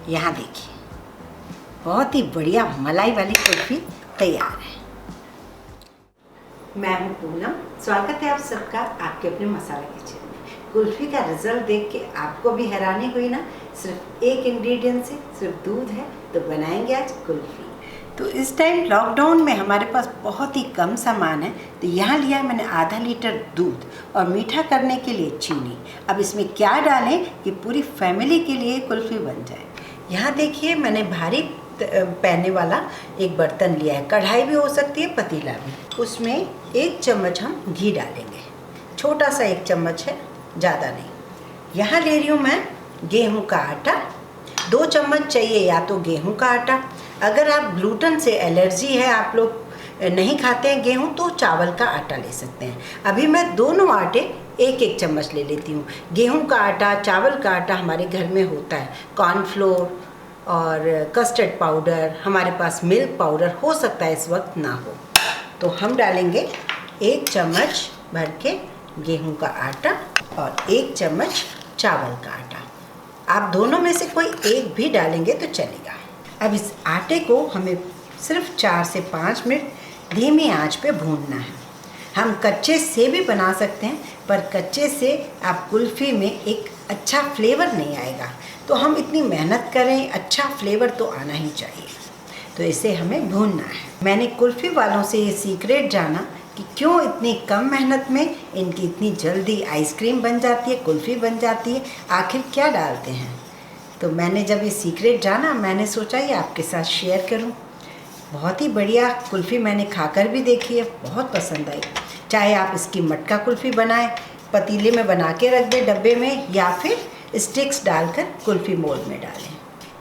यहाँ देखिए, बहुत ही बढ़िया मलाई वाली कुल्फ़ी तैयार है। मैं हूँ पूनम, स्वागत है आप सबका आपके अपने मसाला किचन में। कुल्फ़ी का रिजल्ट देख के आपको भी हैरानी हुई ना? सिर्फ एक इंग्रेडिएंट से, सिर्फ दूध है, तो बनाएंगे आज कुल्फ़ी। तो इस टाइम लॉकडाउन में हमारे पास बहुत ही कम सामान है, तो यहाँ लिया है मैंने आधा लीटर दूध और मीठा करने के लिए चीनी। अब इसमें क्या डालें कि पूरी फैमिली के लिए कुल्फ़ी बन जाए। यहाँ देखिए, मैंने भारी पैने वाला एक बर्तन लिया है, कढ़ाई भी हो सकती है, पतीला भी। उसमें 1 चम्मच हम घी डालेंगे, छोटा सा 1 चम्मच है, ज़्यादा नहीं। यहाँ ले रही हूँ मैं गेहूं का आटा, 2 चम्मच चाहिए या तो गेहूं का आटा। अगर आप ग्लूटेन से एलर्जी है, आप लोग नहीं खाते हैं गेहूं, तो चावल का आटा ले सकते हैं। अभी मैं दोनों आटे 1-1 चम्मच ले लेती हूँ। गेहूं का आटा, चावल का आटा हमारे घर में होता है। कॉर्नफ्लोर और कस्टर्ड पाउडर, हमारे पास मिल्क पाउडर हो सकता है इस वक्त ना हो, तो हम डालेंगे 1 चम्मच भर के गेहूं का आटा और 1 चम्मच चावल का आटा। आप दोनों में से कोई एक भी डालेंगे तो चलेगा। अब इस आटे को हमें सिर्फ 4 से 5 मिनट धीमी आंच पे भूनना है। हम कच्चे से भी बना सकते हैं, पर कच्चे से आप कुल्फ़ी में एक अच्छा फ्लेवर नहीं आएगा, तो हम इतनी मेहनत करें, अच्छा फ्लेवर तो आना ही चाहिए, तो इसे हमें भूनना है। मैंने कुल्फ़ी वालों से ये सीक्रेट जाना कि क्यों इतनी कम मेहनत में इनकी इतनी जल्दी आइसक्रीम बन जाती है, कुल्फ़ी बन जाती है, आखिर क्या डालते हैं। तो मैंने जब ये सीक्रेट जाना, मैंने सोचा ये आपके साथ शेयर करूं। बहुत ही बढ़िया कुल्फ़ी मैंने खाकर भी देखी है, बहुत पसंद आई। चाहे आप इसकी मटका कुल्फ़ी बनाएं, पतीले में बना के रख दें डब्बे में, या फिर स्टिक्स डालकर कुल्फ़ी मोल्ड में डालें।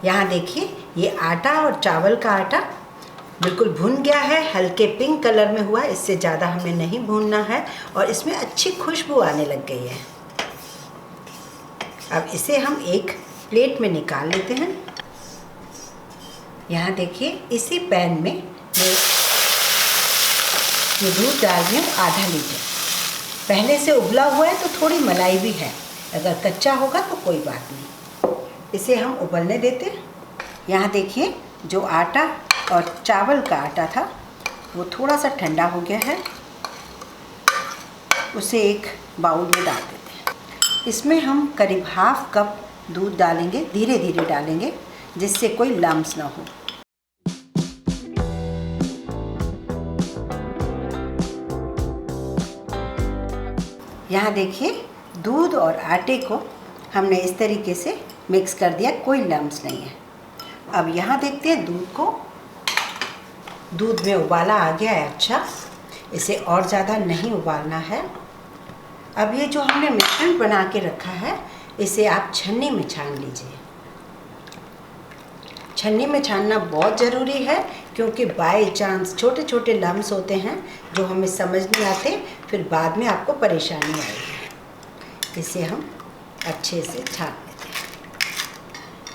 यहाँ देखिए, ये आटा और चावल का आटा बिल्कुल भुन गया है, हल्के पिंक कलर में हुआ है, इससे ज़्यादा हमें नहीं भूनना है, और इसमें अच्छी खुशबू आने लग गई है। अब इसे हम एक प्लेट में निकाल लेते हैं। यहाँ देखिए, इसी पैन में मैं ये दूध डाल रही हूँ आधा लीटर। पहले से उबला हुआ है तो थोड़ी मलाई भी है, अगर कच्चा होगा तो कोई बात नहीं। इसे हम उबलने देते हैं। यहाँ देखिए, जो आटा और चावल का आटा था वो थोड़ा सा ठंडा हो गया है, उसे एक बाउल में डाल देते हैं। इसमें हम करीब ½ कप दूध डालेंगे, धीरे धीरे डालेंगे जिससे कोई लम्स ना हो। यहाँ देखिए, दूध और आटे को हमने इस तरीके से मिक्स कर दिया, कोई लम्स नहीं है। अब यहाँ देखते हैं दूध में उबाला आ गया है। अच्छा, इसे और ज़्यादा नहीं उबालना है। अब ये जो हमने मिश्रण बना के रखा है, इसे आप छन्नी में छान लीजिए। छन्नी में छानना बहुत ज़रूरी है, क्योंकि बाय चांस छोटे छोटे लम्स होते हैं जो हमें समझ नहीं आते, फिर बाद में आपको परेशानी आएगी। इसे हम अच्छे से छान लेते हैं।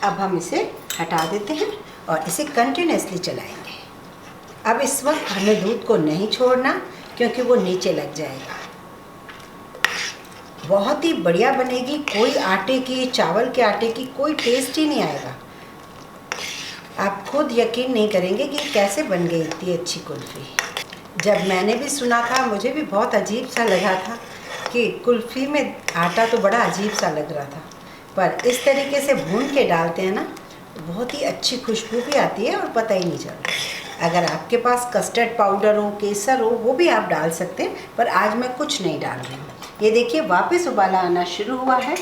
अब हम इसे हटा देते हैं और इसे कंटिन्यूसली चलाएंगे। अब इस वक्त हमें दूध को नहीं छोड़ना, क्योंकि वो नीचे लग जाएगा। बहुत ही बढ़िया बनेगी, कोई आटे की, चावल के आटे की कोई टेस्ट ही नहीं आएगा। आप खुद यकीन नहीं करेंगे कि कैसे बन गई इतनी अच्छी कुल्फ़ी। जब मैंने भी सुना था, मुझे भी बहुत अजीब सा लगा था कि कुल्फ़ी में आटा तो बड़ा अजीब सा लग रहा था, पर इस तरीके से भून के डालते हैं ना, बहुत ही अच्छी खुशबू भी आती है और पता ही नहीं चलता। अगर आपके पास कस्टर्ड पाउडर हो, केसर हो, वो भी आप डाल सकते हैं, पर आज मैं कुछ नहीं डाल रही हूँ। ये देखिए, वापस उबाला आना शुरू हुआ है।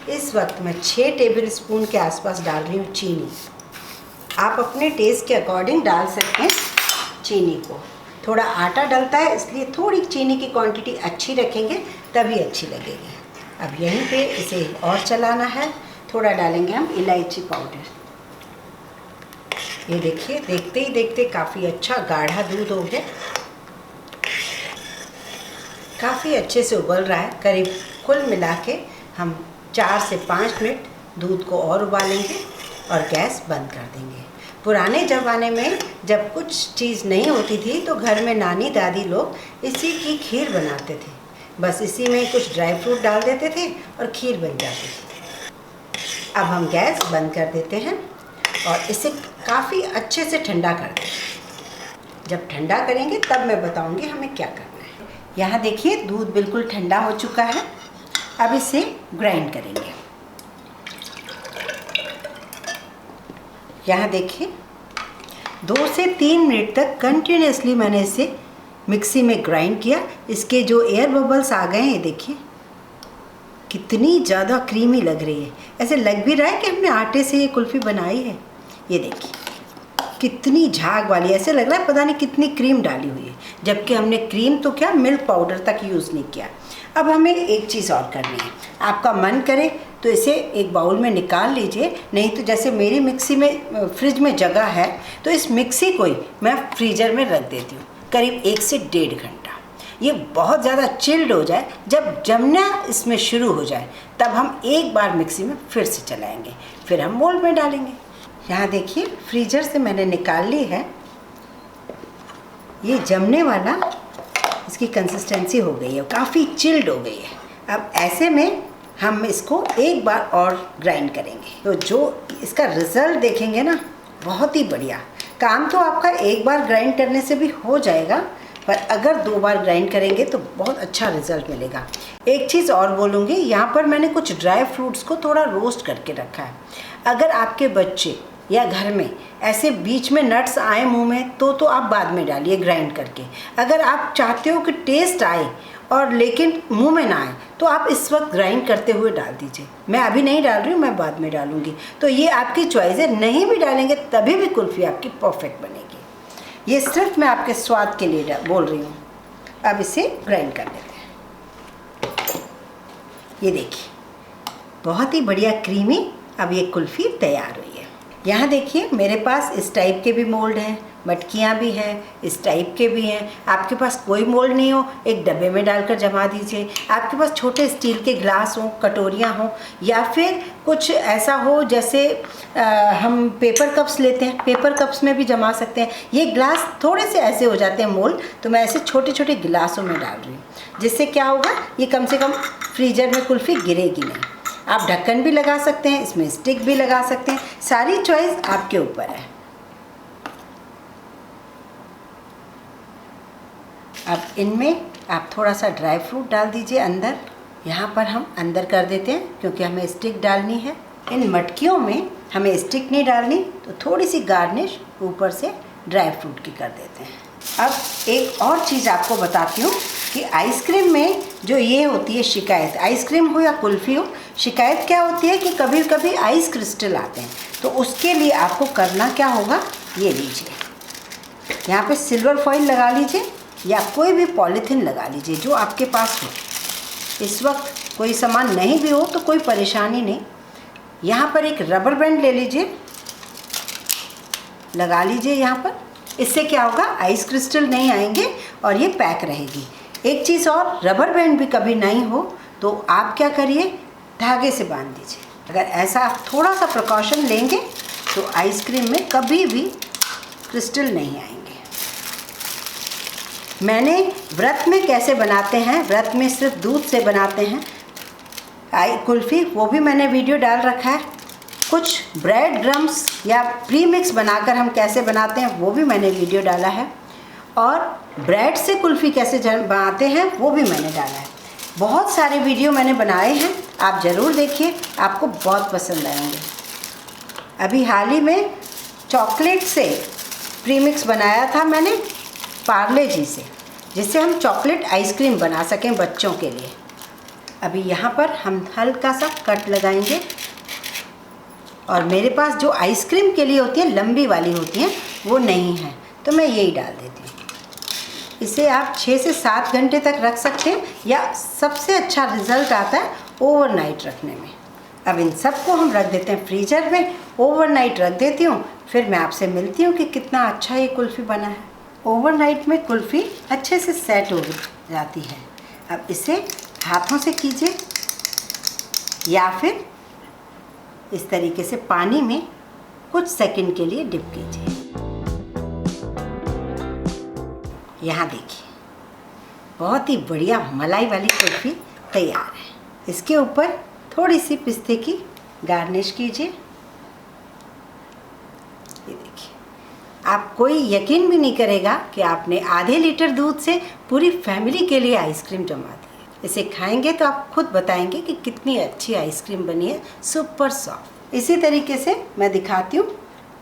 इस वक्त मैं 6 टेबल स्पून के आसपास डाल रही हूँ चीनी। आप अपने टेस्ट के अकॉर्डिंग डाल सकते हैं चीनी को। थोड़ा आटा डलता है, इसलिए थोड़ी चीनी की क्वांटिटी अच्छी रखेंगे, तभी अच्छी लगेगी। अब यहीं पे इसे और चलाना है। थोड़ा डालेंगे हम इलायची पाउडर। ये देखिए, देखते ही देखते काफ़ी अच्छा गाढ़ा दूध हो गया, काफ़ी अच्छे से उबल रहा है। करीब कुल मिला के हम 4 से 5 मिनट दूध को और उबालेंगे और गैस बंद कर देंगे। पुराने ज़माने में जब कुछ चीज़ नहीं होती थी, तो घर में नानी दादी लोग इसी की खीर बनाते थे। बस इसी में कुछ ड्राई फ्रूट डाल देते थे और खीर बन जाती थी। अब हम गैस बंद कर देते हैं और इसे काफ़ी अच्छे से ठंडा कर देंगे। जब ठंडा करेंगे तब मैं बताऊंगी हमें क्या करना है। यहाँ देखिए दूध बिल्कुल ठंडा हो चुका है। अब इसे ग्राइंड करेंगे। यहाँ देखिए 2 से 3 मिनट तक कंटिन्यूसली मैंने इसे मिक्सी में ग्राइंड किया। इसके जो एयर बबल्स आ गए हैं, ये देखिए कितनी ज़्यादा क्रीमी लग रही है। ऐसे लग भी रहा है कि हमने आटे से ये कुल्फ़ी बनाई है। ये देखिए कितनी झाग वाली, ऐसे लग रहा है पता नहीं कितनी क्रीम डाली हुई है, जबकि हमने क्रीम तो क्या मिल्क पाउडर तक यूज़ नहीं किया। अब हमें एक चीज़ और करनी है। आपका मन करे तो इसे एक बाउल में निकाल लीजिए, नहीं तो जैसे मेरी मिक्सी में फ्रिज में जगह है तो इस मिक्सी को ही मैं फ्रीज़र में रख देती हूँ करीब 1 से 1.5 घंटा। ये बहुत ज़्यादा चिल्ड हो जाए, जब जमना इसमें शुरू हो जाए तब हम एक बार मिक्सी में फिर से चलाएँगे, फिर हम मोल्ड में डालेंगे। यहाँ देखिए फ्रीजर से मैंने निकाल ली है। ये जमने वाला इसकी कंसिस्टेंसी हो गई है, काफ़ी चिल्ड हो गई है। अब ऐसे में हम इसको एक बार और ग्राइंड करेंगे, तो जो इसका रिज़ल्ट देखेंगे ना बहुत ही बढ़िया। काम तो आपका एक बार ग्राइंड करने से भी हो जाएगा, पर अगर 2 बार ग्राइंड करेंगे तो बहुत अच्छा रिज़ल्ट मिलेगा। एक चीज़ और बोलूँगी, यहाँ पर मैंने कुछ ड्राई फ्रूट्स को थोड़ा रोस्ट करके रखा है। अगर आपके बच्चे या घर में ऐसे बीच में नट्स आए मुंह में तो आप बाद में डालिए ग्राइंड करके। अगर आप चाहते हो कि टेस्ट आए और लेकिन मुंह में ना आए तो आप इस वक्त ग्राइंड करते हुए डाल दीजिए। मैं अभी नहीं डाल रही हूँ, मैं बाद में डालूँगी। तो ये आपकी चॉइस है, नहीं भी डालेंगे तभी भी कुल्फ़ी आपकी परफेक्ट बनेगी। ये सिर्फ मैं आपके स्वाद के लिए बोल रही हूँ। अब इसे ग्राइंड कर लेते हैं। ये देखिए बहुत ही बढ़िया क्रीमी अब ये कुल्फ़ी तैयार हुई है। यहाँ देखिए मेरे पास इस टाइप के भी मोल्ड हैं, मटकियाँ भी हैं, इस टाइप के भी हैं। आपके पास कोई मोल्ड नहीं हो, एक डब्बे में डालकर जमा दीजिए। आपके पास छोटे स्टील के ग्लास हों, कटोरियाँ हों, या फिर कुछ ऐसा हो जैसे हम पेपर कप्स लेते हैं, पेपर कप्स में भी जमा सकते हैं। ये ग्लास थोड़े से ऐसे हो जाते हैं मोल्ड, तो मैं ऐसे छोटे छोटे गिलासों में डाल रही हूँ, जिससे क्या होगा ये कम से कम फ्रीजर में कुल्फ़ी गिरेगी नहीं। आप ढक्कन भी लगा सकते हैं, इसमें स्टिक भी लगा सकते हैं, सारी चॉइस आपके ऊपर है। अब इनमें आप थोड़ा सा ड्राई फ्रूट डाल दीजिए अंदर। यहाँ पर हम अंदर कर देते हैं क्योंकि हमें स्टिक डालनी है। इन मटकियों में हमें स्टिक नहीं डालनी, तो थोड़ी सी गार्निश ऊपर से ड्राई फ्रूट की कर देते हैं। अब एक और चीज़ आपको बताती हूँ कि आइसक्रीम में जो ये होती है शिकायत, आइसक्रीम हो या कुल्फ़ी हो, शिकायत क्या होती है कि कभी कभी आइस क्रिस्टल आते हैं। तो उसके लिए आपको करना क्या होगा, ये लीजिए, यहाँ पे सिल्वर फॉइल लगा लीजिए या कोई भी पॉलीथीन लगा लीजिए जो आपके पास हो। इस वक्त कोई सामान नहीं भी हो तो कोई परेशानी नहीं। यहाँ पर एक रबर बैंड ले लीजिए, लगा लीजिए यहाँ पर। इससे क्या होगा, आइस क्रिस्टल नहीं आएंगे और ये पैक रहेगी। एक चीज़ और, रबर बैंड भी कभी नहीं हो तो आप क्या करिए, धागे से बांध दीजिए। अगर ऐसा आप थोड़ा सा प्रिकॉशन लेंगे तो आइसक्रीम में कभी भी क्रिस्टल नहीं आएंगे। मैंने व्रत में कैसे बनाते हैं, व्रत में सिर्फ दूध से बनाते हैं कुल्फ़ी, वो भी मैंने वीडियो डाल रखा है। कुछ ब्रेड क्रम्स या प्रीमिक्स बनाकर हम कैसे बनाते हैं वो भी मैंने वीडियो डाला है, और ब्रेड से कुल्फ़ी कैसे बनाते हैं वो भी मैंने डाला है। बहुत सारे वीडियो मैंने बनाए हैं, आप ज़रूर देखिए, आपको बहुत पसंद आएंगे। अभी हाल ही में चॉकलेट से प्रीमिक्स बनाया था मैंने पार्ले जी से, जिससे हम चॉकलेट आइसक्रीम बना सकें बच्चों के लिए। अभी यहाँ पर हम हल्का सा कट लगाएंगे, और मेरे पास जो आइसक्रीम के लिए होती है लंबी वाली होती हैं वो नहीं है, तो मैं यही डाल देती हूँ। इसे आप 6 से 7 घंटे तक रख सकते हैं, या सबसे अच्छा रिज़ल्ट आता है ओवरनाइट रखने में। अब इन सबको हम रख देते हैं फ्रीजर में, ओवरनाइट रख देती हूँ, फिर मैं आपसे मिलती हूँ कि कितना अच्छा ये कुल्फ़ी बना है। ओवरनाइट में कुल्फ़ी अच्छे से सेट हो जाती है। अब इसे हाथों से कीजिए या फिर इस तरीके से पानी में कुछ सेकंड के लिए डिप कीजिए। यहाँ देखिए बहुत ही बढ़िया मलाई वाली कुल्फ़ी तैयार है। इसके ऊपर थोड़ी सी पिस्ते की गार्निश कीजिए। ये देखिए, आप कोई यकीन भी नहीं करेगा कि आपने आधे लीटर दूध से पूरी फैमिली के लिए आइसक्रीम जमा दी है। इसे खाएंगे तो आप खुद बताएंगे कि कितनी अच्छी आइसक्रीम बनी है, सुपर सॉफ्ट। इसी तरीके से मैं दिखाती हूँ,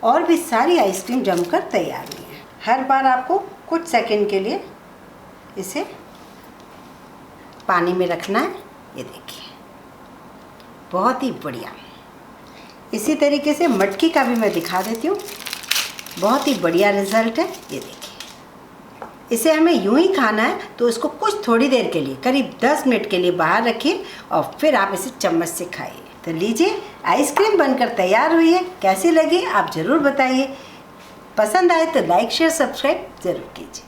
और भी सारी आइसक्रीम जमकर तैयार हुई है। हर बार आपको कुछ सेकंड के लिए इसे पानी में रखना है। ये देखिए, बहुत ही बढ़िया। इसी तरीके से मटकी का भी मैं दिखा देती हूँ, बहुत ही बढ़िया रिजल्ट है। ये देखिए, इसे हमें यूं ही खाना है तो इसको कुछ थोड़ी देर के लिए, करीब 10 मिनट के लिए बाहर रखिए और फिर आप इसे चम्मच से खाइए। तो लीजिए, आइसक्रीम बनकर तैयार हुई है। कैसी लगी आप ज़रूर बताइए। पसंद आए तो लाइक शेयर सब्सक्राइब ज़रूर कीजिए।